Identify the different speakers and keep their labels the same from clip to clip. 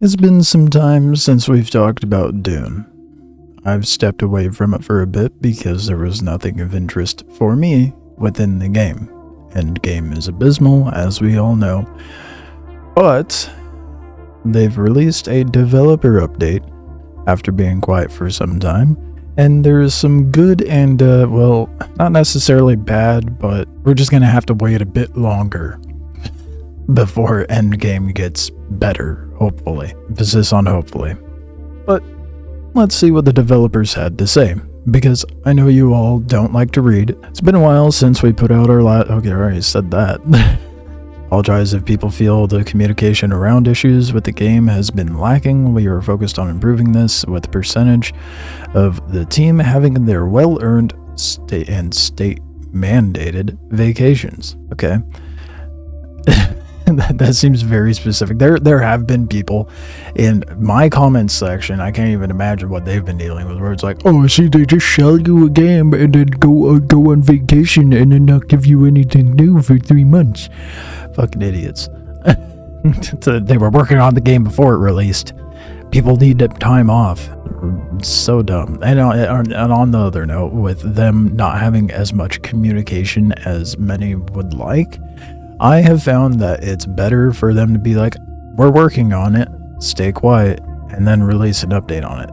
Speaker 1: It's been some time since we've talked about Dune. I've stepped away from it for a bit because there was nothing of interest for me within the game. Endgame is abysmal, as we all know. But they've released a developer update after being quiet for some time, and there's some good and, well, not necessarily bad, but we're just gonna have to wait a bit longer before Endgame gets better, hopefully. Emphasis on hopefully. But let's see what the developers had to say, because I know you all don't like to read. It's been a while since we put out our okay, I already said that. Apologize if people feel the communication around issues with the game has been lacking. We are focused on improving this with the percentage of the team having their well-earned state-mandated vacations. Okay. That seems very specific. There have been people in my comments section, I can't even imagine what they've been dealing with, where it's like, oh, see, they just sell you a game and then go on vacation and then not give you anything new for 3 months. Fucking idiots. They were working on the game before it released. People need time off. So dumb. And on the other note, with them not having as much communication as many would like, I have found that it's better for them to be like, we're working on it, stay quiet, and then release an update on it.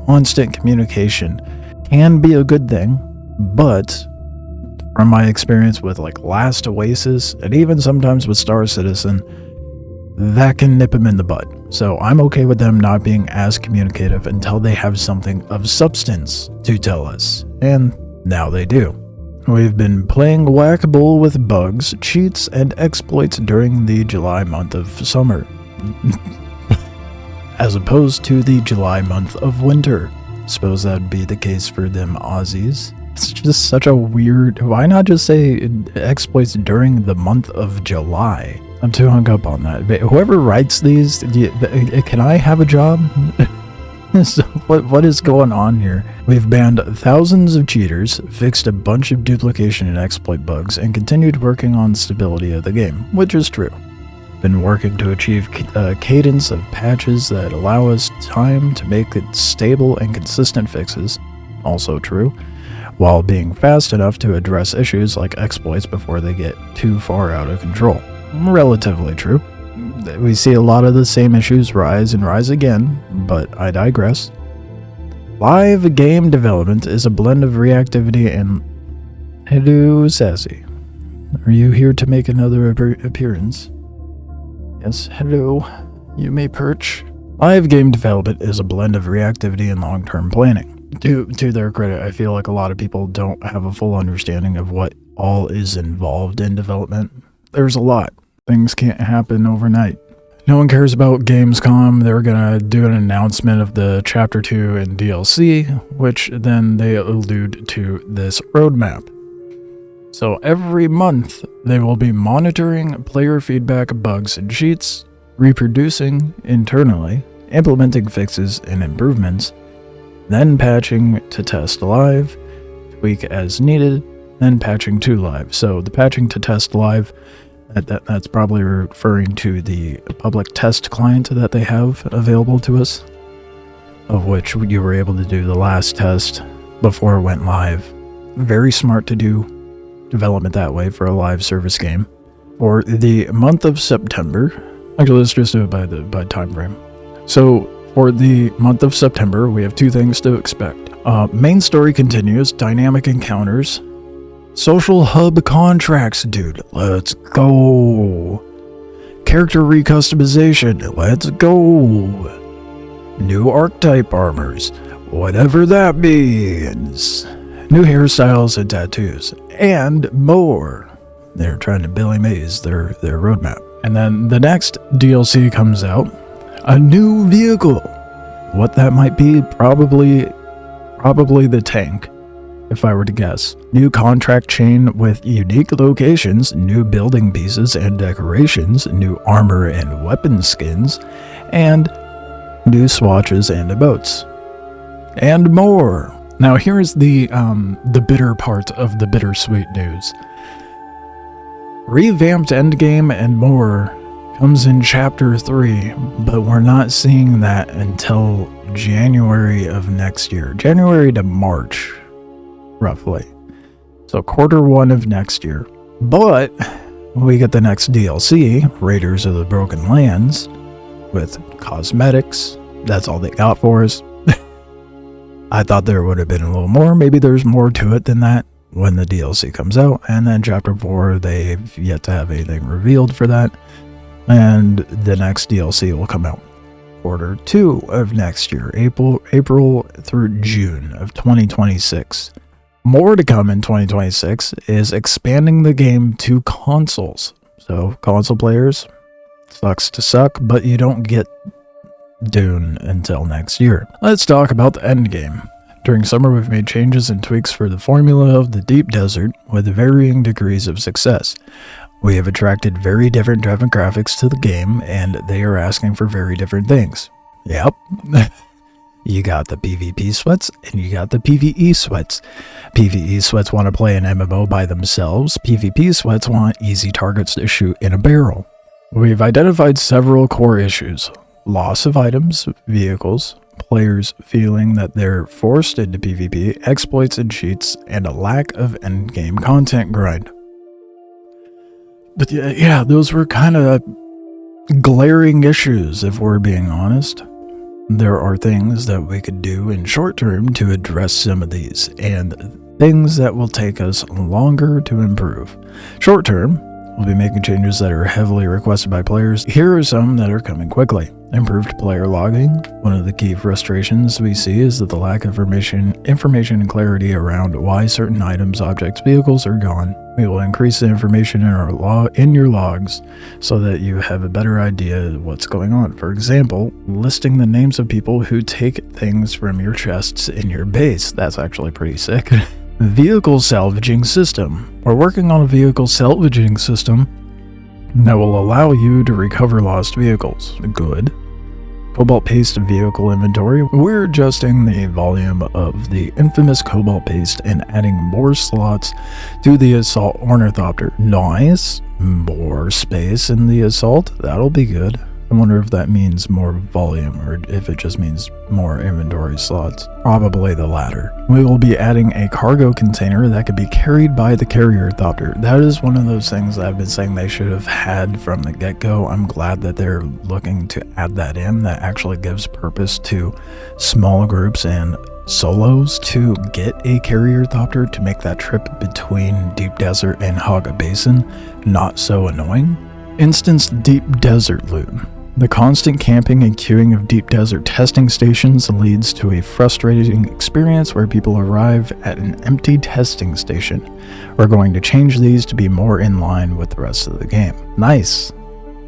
Speaker 1: Constant communication can be a good thing, but from my experience with like Last Oasis, and even sometimes with Star Citizen, that can nip them in the bud. So I'm okay with them not being as communicative until they have something of substance to tell us. And now they do. We've been playing whack-a-mole with bugs, cheats, and exploits during the July month of summer, as opposed to the July month of winter. Suppose that'd be the case for them Aussies. It's just such a weird... Why not just say exploits during the month of July? I'm too hung up on that. But whoever writes these, can I have a job? So what is going on here? We've banned thousands of cheaters, fixed a bunch of duplication and exploit bugs, and continued working on stability of the game, which is true. Been working to achieve a cadence of patches that allow us time to make it stable and consistent fixes, also true, while being fast enough to address issues like exploits before they get too far out of control. Relatively true. We see a lot of the same issues rise and rise again, but I digress. Live game development is a blend of reactivity and... Hello, Sassy. Are you here to make another appearance? Yes, hello. You may perch. Live game development is a blend of reactivity and long-term planning. To their credit, I feel like a lot of people don't have a full understanding of what all is involved in development. There's a lot. Things can't happen overnight. No one cares about Gamescom. They're gonna do an announcement of the Chapter 2 and DLC, which then they allude to this roadmap. So every month, they will be monitoring player feedback, bugs, and cheats, reproducing internally, implementing fixes and improvements, then patching to test live, tweak as needed, then patching to live. So the patching to test live, that's probably referring to the public test client that they have available to us, of which you were able to do the last test before it went live. Very smart to do development that way for a live service game. For the month of September, actually let's just do it by time frame. So for the month of September, we have two things to expect. Main story continues, dynamic encounters, social hub contracts, dude, let's go. Character recustomization, let's go. New archetype armors, whatever that means. New hairstyles and tattoos, and more. They're trying to Billy Mays their roadmap. And then the next DLC comes out, a new vehicle. What that might be, probably the tank, if I were to guess. New contract chain with unique locations, new building pieces and decorations, new armor and weapon skins, and new swatches and emotes. And more. Now here's the bitter part of the bittersweet news. Revamped Endgame and more comes in Chapter 3, but we're not seeing that until January of next year. January to March, roughly. So quarter 1 of next year. But we get the next DLC, Raiders of the Broken Lands, with cosmetics. That's all they got for us. I thought there would have been a little more. Maybe there's more to it than that when the DLC comes out. And then Chapter 4, they've yet to have anything revealed for that. And the next DLC will come out quarter 2 of next year, April through June of 2026. More to come in 2026 is expanding the game to consoles. So console players, sucks to suck, but you don't get Dune until next year. Let's talk about the Endgame. During summer, we've made changes and tweaks for the formula of the Deep Desert with varying degrees of success. We have attracted very different demographics to the game, and they are asking for very different things. Yep. You got the PvP sweats, and you got the PvE sweats. PvE sweats want to play an MMO by themselves. PvP sweats want easy targets to shoot in a barrel. We've identified several core issues. Loss of items, vehicles, players feeling that they're forced into PvP, exploits and cheats, and a lack of endgame content grind. But yeah, those were kind of glaring issues, if we're being honest. There are things that we could do in short term to address some of these, and things that will take us longer to improve. Short term, we'll be making changes that are heavily requested by players. Here are some that are coming quickly. Improved player logging. One of the key frustrations we see is that the lack of information and clarity around why certain items, objects, vehicles are gone. We will increase the information in your logs so that you have a better idea of what's going on. For example, listing the names of people who take things from your chests in your base. That's actually pretty sick. Vehicle salvaging system. We're working on a vehicle salvaging system that will allow you to recover lost vehicles. Good. Cobalt paste vehicle inventory. We're adjusting the volume of the infamous cobalt paste and adding more slots to the assault ornithopter. Nice. More space in the assault. That'll be good. I wonder if that means more volume or if it just means more inventory slots. Probably the latter. We will be adding a cargo container that could be carried by the carrier thopter. That is one of those things that I've been saying they should have had from the get-go. I'm glad that they're looking to add that in. That actually gives purpose to small groups and solos to get a carrier thopter to make that trip between Deep Desert and Haga Basin not so annoying. Instance Deep Desert loot. The constant camping and queuing of deep desert testing stations leads to a frustrating experience where people arrive at an empty testing station. We're going to change these to be more in line with the rest of the game. Nice.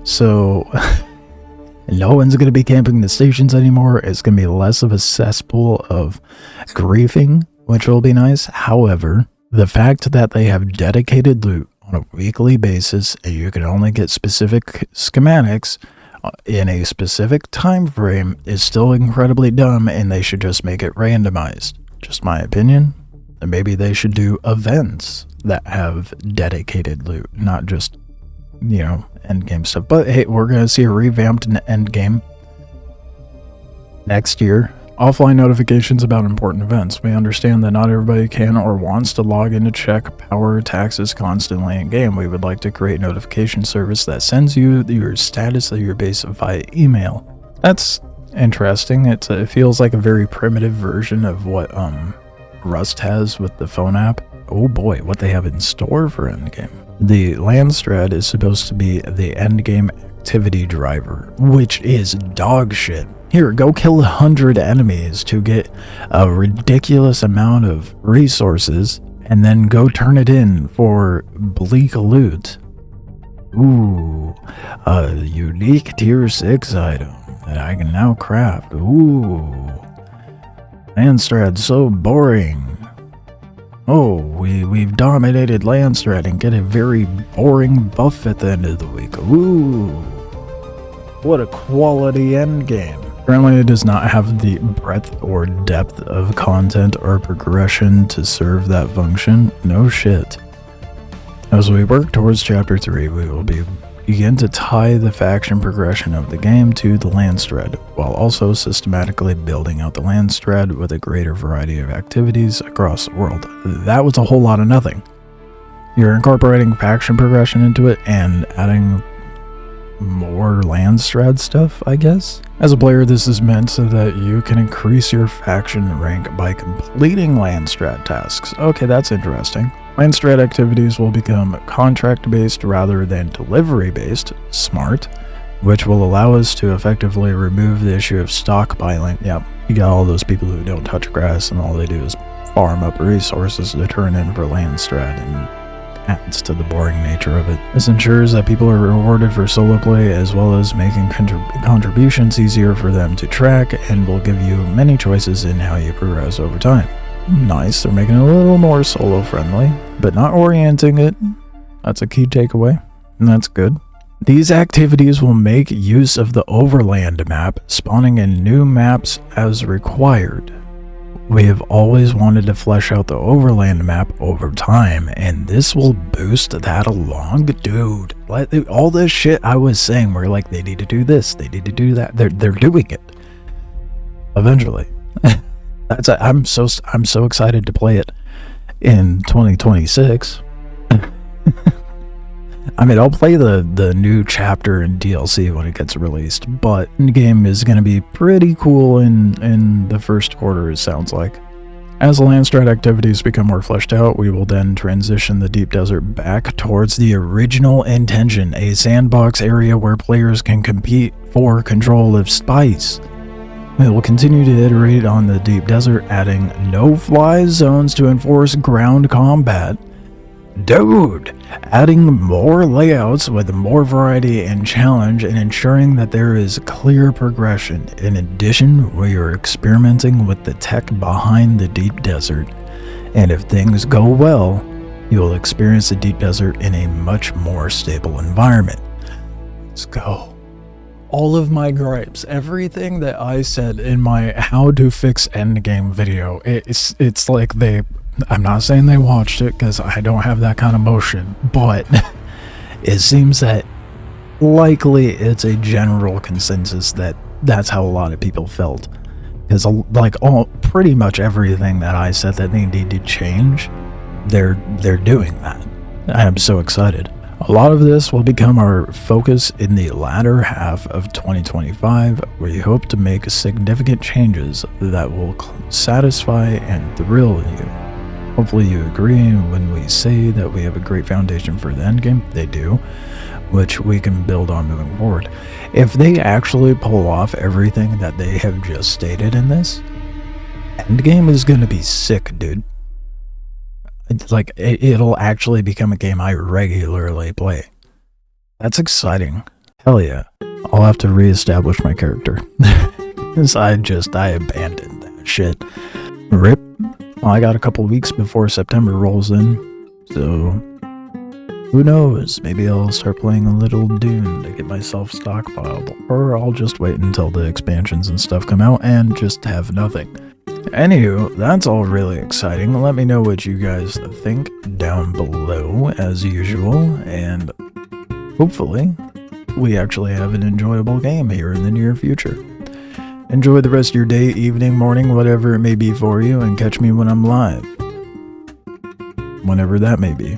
Speaker 1: So, no one's going to be camping the stations anymore. It's going to be less of a cesspool of griefing, which will be nice. However, the fact that they have dedicated loot on a weekly basis and you can only get specific schematics in a specific time frame is still incredibly dumb, and they should just make it randomized. Just my opinion. And maybe they should do events that have dedicated loot, not just, endgame stuff. But hey, we're going to see a revamped endgame next year. Offline notifications about important events. We understand that not everybody can or wants to log in to check power taxes constantly in game. We would like to create a notification service that sends you your status of your base via email. That's interesting. It feels like a very primitive version of what Rust has with the phone app. Oh boy, what they have in store for Endgame. The Landstrat is supposed to be the Endgame activity driver, which is dog shit. Here, go kill 100 enemies to get a ridiculous amount of resources, and then go turn it in for bleak loot. Ooh, a unique tier 6 item that I can now craft. Ooh, Landstrat's so boring. Oh, we've dominated Landstrat and get a very boring buff at the end of the week. Ooh, what a quality endgame. Currently, it does not have the breadth or depth of content or progression to serve that function. No shit. As we work towards Chapter 3, we will be begin to tie the faction progression of the game to the lands thread, while also systematically building out the lands thread with a greater variety of activities across the world. That was a whole lot of nothing. You're incorporating faction progression into it and adding more lands thread stuff, I guess. As a player, this is meant so that you can increase your faction rank by completing lands thread tasks. Okay, that's interesting. Lands thread activities will become contract-based rather than delivery-based, smart, which will allow us to effectively remove the issue of stockpiling. Yep, you got all those people who don't touch grass and all they do is farm up resources to turn in for lands thread, and adds to the boring nature of it. This ensures that people are rewarded for solo play as well as making contributions easier for them to track, and will give you many choices in how you progress over time. Nice, they're making it a little more solo friendly, but not orienting it. That's a key takeaway, and that's good. These activities will make use of the overland map, spawning in new maps as required. We have always wanted to flesh out the overland map over time, and this will boost that along. Dude, all this shit I was saying, we're like, they need to do this, they need to do that. They're doing it. Eventually. I'm so excited to play it in 2026. I mean, I'll play the new chapter and DLC when it gets released, but the game is going to be pretty cool in the first quarter, it sounds like. As the land strat activities become more fleshed out, we will then transition the Deep Desert back towards the original intention, a sandbox area where players can compete for control of spice. We will continue to iterate on the Deep Desert, adding no-fly zones to enforce ground combat. Dude! Adding more layouts with more variety and challenge, and ensuring that there is clear progression. In addition, we are experimenting with the tech behind the Deep Desert, and if things go well, you will experience the Deep Desert in a much more stable environment. Let's go. All of my gripes, everything that I said in my how to fix Endgame video, it's like I'm not saying they watched it because I don't have that kind of motion, but it seems that likely it's a general consensus that that's how a lot of people felt. Because pretty much everything that I said that they need to change, they're doing that. I am so excited. A lot of this will become our focus in the latter half of 2025, where we hope to make significant changes that will satisfy and thrill you. Hopefully you agree when we say that we have a great foundation for the endgame. They do, which we can build on moving forward. If they actually pull off everything that they have just stated in this, endgame is going to be sick, dude. It'll actually become a game I regularly play. That's exciting. Hell yeah. I'll have to reestablish my character. Because I abandoned that shit. RIP. Well, I got a couple weeks before September rolls in, so who knows? Maybe I'll start playing a little Dune to get myself stockpiled, or I'll just wait until the expansions and stuff come out and just have nothing. Anywho, that's all really exciting. Let me know what you guys think down below, as usual, and hopefully we actually have an enjoyable game here in the near future. Enjoy the rest of your day, evening, morning, whatever it may be for you, and catch me when I'm live. Whenever that may be.